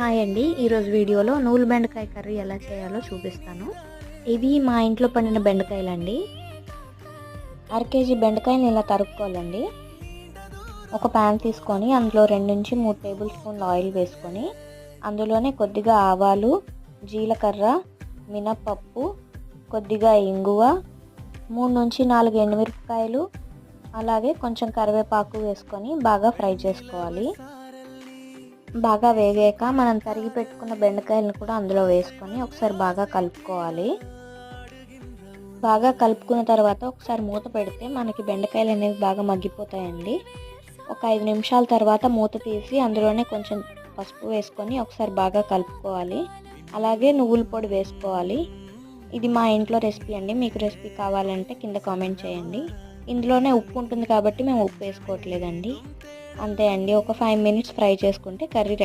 Hi అండి. ఈరోజు వీడియోలో నూలు బెండకాయ కర్రీ ఎలా చేయాలో చూపిస్తాను. ఇవి మా ఇంట్లో పండిన బెండకాయలండి. అర కేజీ బెండకాయలు ఇలా తరుక్కోవాలండి. ఒక ప్యాన్ తీసుకొని అందులో 2-3 టేబుల్ స్పూన్ల ఆయిల్ వేసుకొని అందులోనే కొద్దిగా ఆవాలు, జీలకర్ర, మినపప్పు, కొద్దిగా ఇంగువ, 3-4 ఎండుమిరపకాయలు, అలాగే కొంచెం కరివేపాకు వేసుకొని బాగా ఫ్రై చేసుకోవాలి. బాగా వేగాక మనం తరిగి పెట్టుకున్న బెండకాయలను కూడా అందులో వేసుకొని ఒకసారి బాగా కలుపుకోవాలి. బాగా కలుపుకున్న తర్వాత ఒకసారి మూత పెడితే మనకి బెండకాయలు అనేవి బాగా మగ్గిపోతాయండి. ఒక 5 నిమిషాల తర్వాత మూత తీసి అందులోనే కొంచెం పసుపు వేసుకొని ఒకసారి బాగా కలుపుకోవాలి. అలాగే నువ్వుల పొడి వేసుకోవాలి. ఇది మా ఇంట్లో రెసిపీ అండి. మీకు రెసిపీ కావాలంటే కింద కామెంట్ చేయండి. ఇందులోనే ఉప్పు ఉంటుంది కాబట్టి మేము ఉప్పు వేసుకోవట్లేదండి. అంతే అండి. ఒక 5 మినిట్స్ ఫ్రై చేసుకుంటే కర్రీ రెడీ.